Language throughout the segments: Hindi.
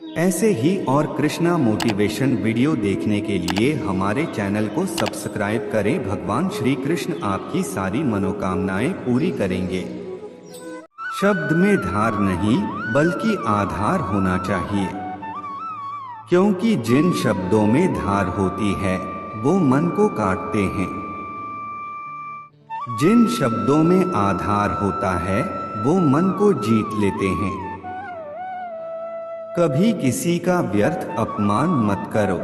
ऐसे ही और कृष्णा मोटिवेशन वीडियो देखने के लिए हमारे चैनल को सब्सक्राइब करें। भगवान श्री कृष्ण आपकी सारी मनोकामनाएं पूरी करेंगे। शब्द में धार नहीं बल्कि आधार होना चाहिए, क्योंकि जिन शब्दों में धार होती है वो मन को काटते हैं। जिन शब्दों में आधार होता है वो मन को जीत लेते हैं। कभी किसी का व्यर्थ अपमान मत करो।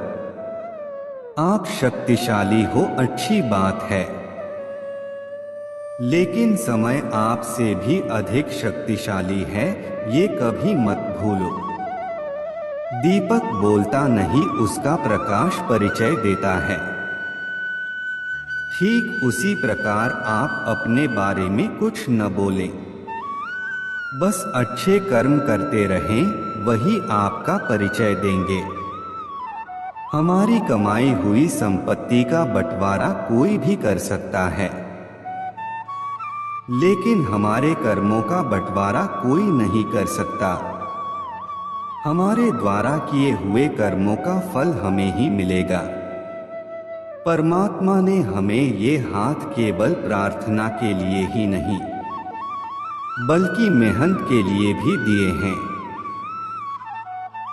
आप शक्तिशाली हो अच्छी बात है, लेकिन समय आपसे भी अधिक शक्तिशाली है, ये कभी मत भूलो। दीपक बोलता नहीं, उसका प्रकाश परिचय देता है। ठीक उसी प्रकार आप अपने बारे में कुछ न बोलें, बस अच्छे कर्म करते रहें, वही आपका परिचय देंगे। हमारी कमाई हुई संपत्ति का बंटवारा कोई भी कर सकता है, लेकिन हमारे कर्मों का बंटवारा कोई नहीं कर सकता। हमारे द्वारा किए हुए कर्मों का फल हमें ही मिलेगा। परमात्मा ने हमें ये हाथ केवल प्रार्थना के लिए ही नहीं बल्कि मेहनत के लिए भी दिए हैं।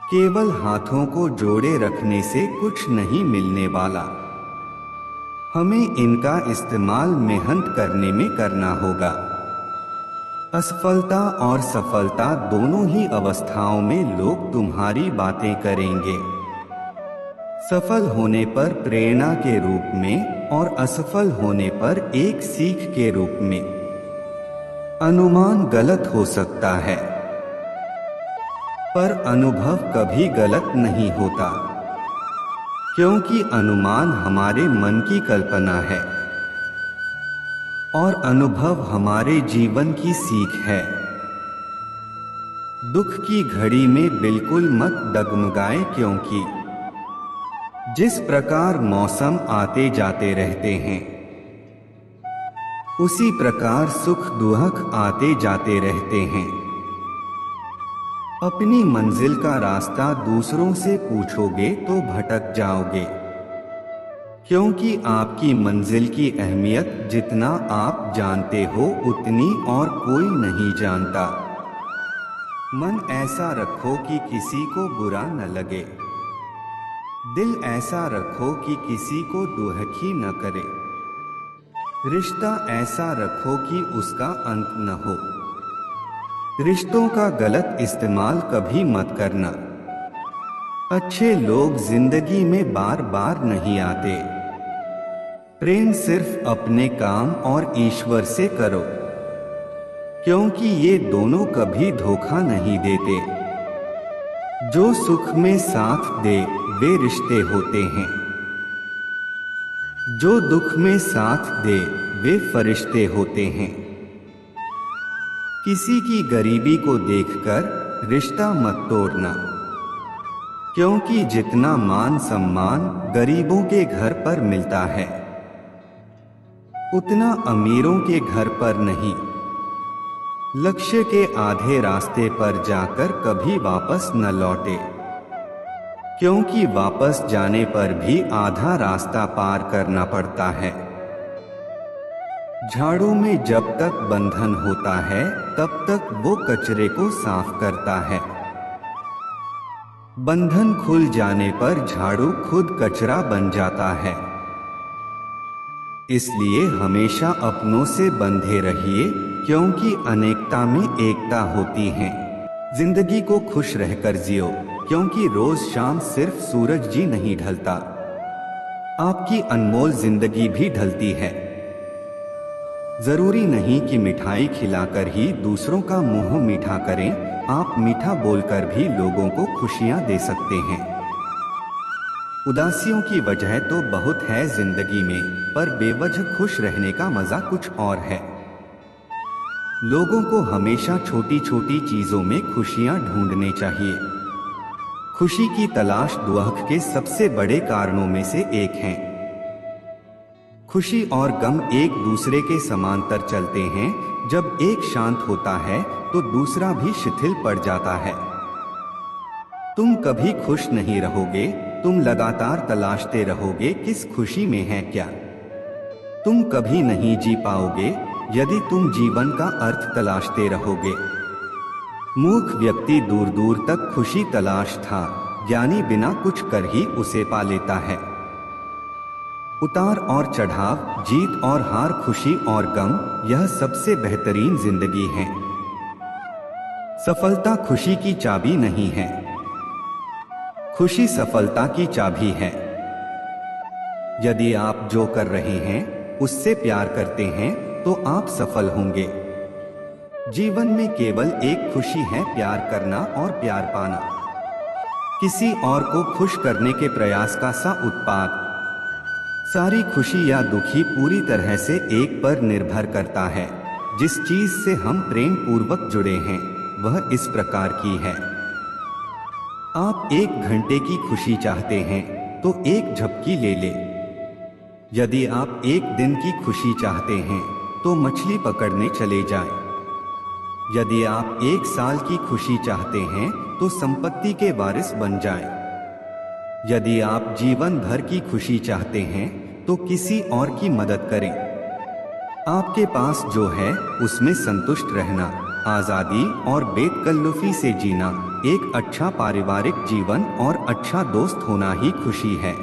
केवल हाथों को जोड़े रखने से कुछ नहीं मिलने वाला, हमें इनका इस्तेमाल मेहनत करने में करना होगा। असफलता और सफलता दोनों ही अवस्थाओं में लोग तुम्हारी बातें करेंगे। सफल होने पर प्रेरणा के रूप में और असफल होने पर एक सीख के रूप में। अनुमान गलत हो सकता है, पर अनुभव कभी गलत नहीं होता, क्योंकि अनुमान हमारे मन की कल्पना है और अनुभव हमारे जीवन की सीख है। दुख की घड़ी में बिल्कुल मत डगमगाएं, क्योंकि जिस प्रकार मौसम आते जाते रहते हैं, उसी प्रकार सुख दुख आते जाते रहते हैं। अपनी मंजिल का रास्ता दूसरों से पूछोगे तो भटक जाओगे, क्योंकि आपकी मंजिल की अहमियत जितना आप जानते हो उतनी और कोई नहीं जानता। मन ऐसा रखो कि किसी को बुरा न लगे, दिल ऐसा रखो कि किसी को दुखी न करे, रिश्ता ऐसा रखो कि उसका अंत न हो। रिश्तों का गलत इस्तेमाल कभी मत करना। अच्छे लोग जिंदगी में बार बार नहीं आते। प्रेम सिर्फ अपने काम और ईश्वर से करो, क्योंकि ये दोनों कभी धोखा नहीं देते। जो सुख में साथ दे वे रिश्ते होते हैं, जो दुख में साथ दे वे फरिश्ते होते हैं। किसी की गरीबी को देखकर रिश्ता मत तोड़ना, क्योंकि जितना मान सम्मान गरीबों के घर पर मिलता है, उतना अमीरों के घर पर नहीं। लक्ष्य के आधे रास्ते पर जाकर कभी वापस न लौटे, क्योंकि वापस जाने पर भी आधा रास्ता पार करना पड़ता है। झाड़ू में जब तक बंधन होता है तब तक वो कचरे को साफ करता है। बंधन खुल जाने पर झाड़ू खुद कचरा बन जाता है। इसलिए हमेशा अपनों से बंधे रहिए, क्योंकि अनेकता में एकता होती है। जिंदगी को खुश रहकर जियो, क्योंकि रोज शाम सिर्फ सूरज जी नहीं ढलता, आपकी अनमोल जिंदगी भी ढलती है। जरूरी नहीं कि मिठाई खिलाकर ही दूसरों का मुंह मीठा करें, आप मीठा बोलकर भी लोगों को खुशियां दे सकते हैं। उदासियों की वजह तो बहुत है जिंदगी में, पर बेवजह खुश रहने का मजा कुछ और है। लोगों को हमेशा छोटी छोटी चीजों में खुशियां ढूंढने चाहिए। खुशी की तलाश दुख के सबसे बड़े कारणों में से एक है। खुशी और गम एक दूसरे के समांतर चलते हैं। जब एक शांत होता है तो दूसरा भी शिथिल पड़ जाता है। तुम कभी खुश नहीं रहोगे, तुम लगातार तलाशते रहोगे किस खुशी में है क्या। तुम कभी नहीं जी पाओगे यदि तुम जीवन का अर्थ तलाशते रहोगे। मूर्ख व्यक्ति दूर दूर तक खुशी तलाश था, ज्ञानी बिना कुछ कर ही उसे पा लेता है। उतार और चढ़ाव, जीत और हार, खुशी और गम, यह सबसे बेहतरीन जिंदगी है। सफलता खुशी की चाबी नहीं है, खुशी सफलता की चाबी है। यदि आप जो कर रहे हैं उससे प्यार करते हैं तो आप सफल होंगे। जीवन में केवल एक खुशी है, प्यार करना और प्यार पाना। किसी और को खुश करने के प्रयास का सा उत्पाद। सारी खुशी या दुखी पूरी तरह से एक पर निर्भर करता है। जिस चीज से हम प्रेम पूर्वक जुड़े हैं वह इस प्रकार की है। आप 1 घंटे की खुशी चाहते हैं तो एक झपकी ले ले। यदि आप 1 दिन की खुशी चाहते हैं तो मछली पकड़ने चले जाएं। यदि आप 1 साल की खुशी चाहते हैं तो संपत्ति के वारिस बन जाएं। यदि आप जीवन भर की खुशी चाहते हैं तो किसी और की मदद करें। आपके पास जो है उसमें संतुष्ट रहना, आजादी और बेतकल्लुफी से जीना, एक अच्छा पारिवारिक जीवन और अच्छा दोस्त होना ही खुशी है।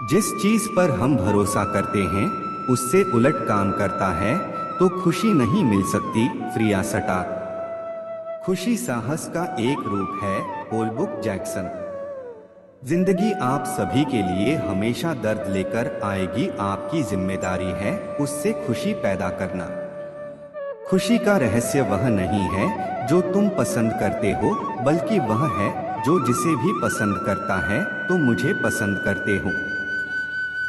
जिस चीज पर हम भरोसा करते हैं उससे उलट काम करता है तो खुशी नहीं मिल सकती। फ्रिया सटाक। खुशी साहस का एक रूप है। होलबुक जैक्सन। जिंदगी आप सभी के लिए हमेशा दर्द लेकर आएगी, आपकी जिम्मेदारी है उससे खुशी पैदा करना। खुशी का रहस्य वह नहीं है जो तुम पसंद करते हो, बल्कि वह है जो जिसे भी पसंद करता है तो मुझे पसंद करते हो।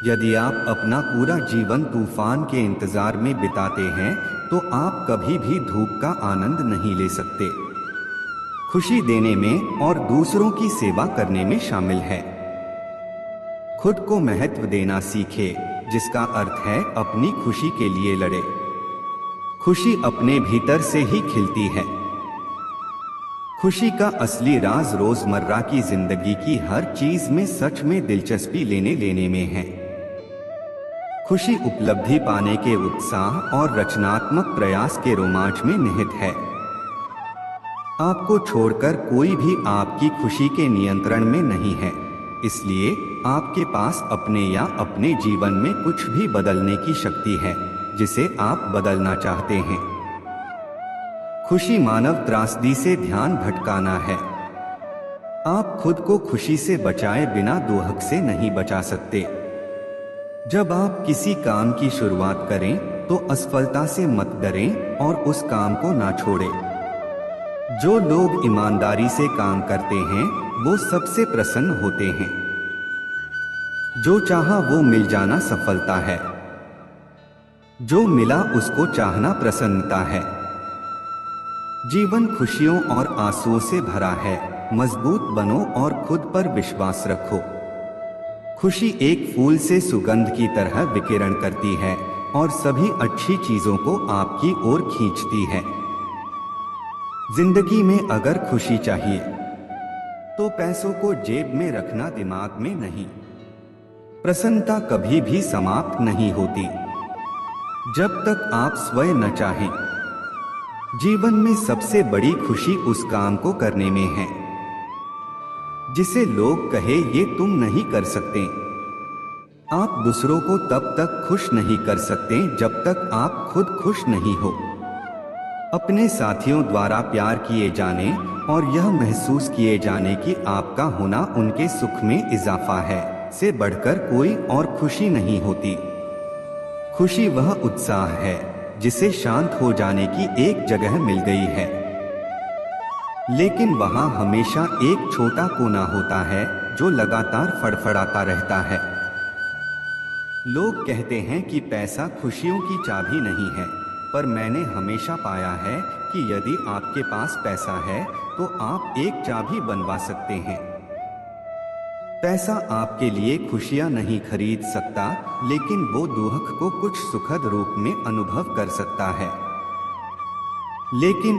यदि आप अपना पूरा जीवन तूफान के इंतजार में बिताते हैं तो आप कभी भी धूप का आनंद नहीं ले सकते। खुशी देने में और दूसरों की सेवा करने में शामिल है। खुद को महत्व देना सीखे, जिसका अर्थ है अपनी खुशी के लिए लड़े। खुशी अपने भीतर से ही खिलती है। खुशी का असली राज रोजमर्रा की जिंदगी की हर चीज में सच में दिलचस्पी लेने में है। खुशी उपलब्धि पाने के उत्साह और रचनात्मक प्रयास के रोमांच में निहित है। आपको छोड़कर कोई भी आपकी खुशी के नियंत्रण में नहीं है, इसलिए आपके पास अपने या अपने जीवन में कुछ भी बदलने की शक्ति है जिसे आप बदलना चाहते हैं। खुशी मानव त्रासदी से ध्यान भटकाना है। आप खुद को खुशी से बचाए बिना दुहक से नहीं बचा सकते। जब आप किसी काम की शुरुआत करें तो असफलता से मत डरें और उस काम को ना छोड़ें। जो लोग ईमानदारी से काम करते हैं वो सबसे प्रसन्न होते हैं। जो चाहा वो मिल जाना सफलता है। जो मिला उसको चाहना प्रसन्नता है। जीवन खुशियों और आंसुओं से भरा है। मजबूत बनो और खुद पर विश्वास रखो। खुशी एक फूल से सुगंध की तरह विकिरण करती है और सभी अच्छी चीजों को आपकी ओर खींचती है। जिंदगी में अगर खुशी चाहिए तो पैसों को जेब में रखना, दिमाग में नहीं। प्रसन्नता कभी भी समाप्त नहीं होती जब तक आप स्वयं न चाहें। जीवन में सबसे बड़ी खुशी उस काम को करने में है जिसे लोग कहे ये तुम नहीं कर सकते। आप दूसरों को तब तक खुश नहीं कर सकते जब तक आप खुद खुश नहीं हो। अपने साथियों द्वारा प्यार किए जाने और यह महसूस किए जाने कि आपका होना उनके सुख में इजाफा है से बढ़कर कोई और खुशी नहीं होती। खुशी वह उत्साह है जिसे शांत हो जाने की एक जगह मिल गई है, लेकिन वहां हमेशा एक छोटा कोना होता है जो लगातार फड़फड़ाता रहता है। लोग कहते हैं कि पैसा खुशियों की चाबी नहीं है, पर मैंने हमेशा पाया है कि यदि आपके पास पैसा है तो आप एक चाबी बनवा सकते हैं। पैसा आपके लिए खुशियां नहीं खरीद सकता, लेकिन वो दुख को कुछ सुखद रूप में अनुभव कर सकता है। लेकिन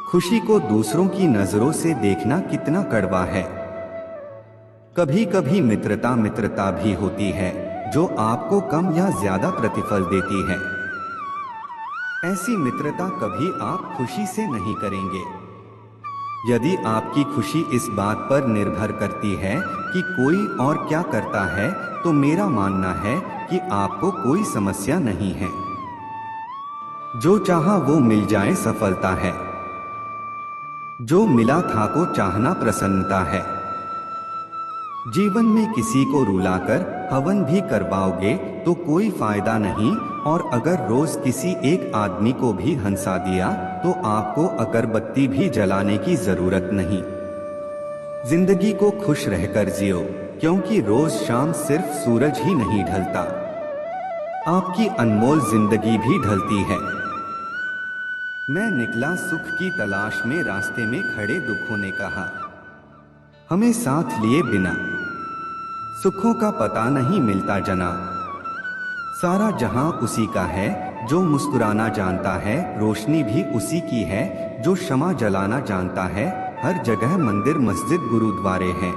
खुशी को दूसरों की नजरों से देखना कितना कड़वा है। कभी कभी मित्रता मित्रता भी होती है जो आपको कम या ज्यादा प्रतिफल देती है। ऐसी मित्रता कभी आप खुशी से नहीं करेंगे। यदि आपकी खुशी इस बात पर निर्भर करती है कि कोई और क्या करता है, तो मेरा मानना है कि आपको कोई समस्या नहीं है। जो चाहा वो मिल जाए सफलता है। जो मिला था को चाहना प्रसन्नता है। जीवन में किसी को रुलाकर हवन भी करवाओगे तो कोई फायदा नहीं, और अगर रोज किसी एक आदमी को भी हंसा दिया तो आपको अगरबत्ती भी जलाने की जरूरत नहीं। जिंदगी को खुश रहकर जियो, क्योंकि रोज शाम सिर्फ सूरज ही नहीं ढलता, आपकी अनमोल जिंदगी भी ढलती है। मैं निकला सुख की तलाश में, रास्ते में खड़े दुखों ने कहा हमें साथ लिए बिना सुखों का पता नहीं मिलता जना। सारा जहां उसी का है जो मुस्कुराना जानता है, रोशनी भी उसी की है जो शमा जलाना जानता है। हर जगह मंदिर मस्जिद गुरुद्वारे हैं,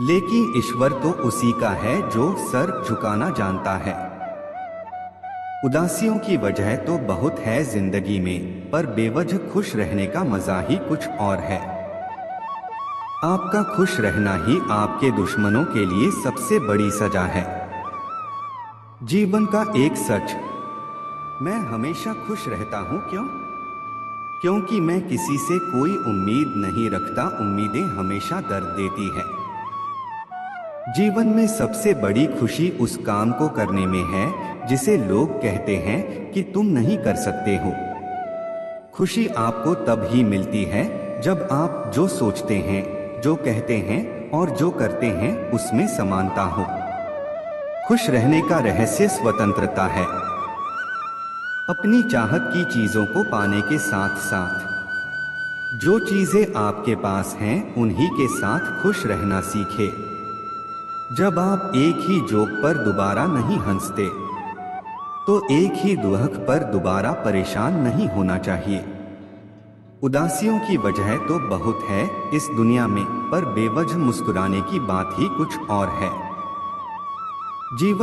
लेकिन ईश्वर तो उसी का है जो सर झुकाना जानता है। उदासियों की वजह तो बहुत है जिंदगी में, पर बेवजह खुश रहने का मजा ही कुछ और है। आपका खुश रहना ही आपके दुश्मनों के लिए सबसे बड़ी सजा है। जीवन का एक सच, मैं हमेशा खुश रहता हूं। क्यों? क्योंकि मैं किसी से कोई उम्मीद नहीं रखता। उम्मीदें हमेशा दर्द देती है। जीवन में सबसे बड़ी खुशी उस काम को करने में है जिसे लोग कहते हैं कि तुम नहीं कर सकते हो। खुशी आपको तब ही मिलती है जब आप जो सोचते हैं, जो कहते हैं और जो करते हैं उसमें समानता हो। खुश रहने का रहस्य स्वतंत्रता है। अपनी चाहत की चीजों को पाने के साथ साथ जो चीजें आपके पास हैं उन्हीं के साथ खुश रहना सीखे। जब आप एक ही जोक पर दोबारा नहीं हंसते, तो एक ही दुहक पर दोबारा परेशान नहीं होना चाहिए। उदासियों की वजह तो बहुत है इस दुनिया में, पर बेवजह मुस्कुराने की बात ही कुछ और है। जीवन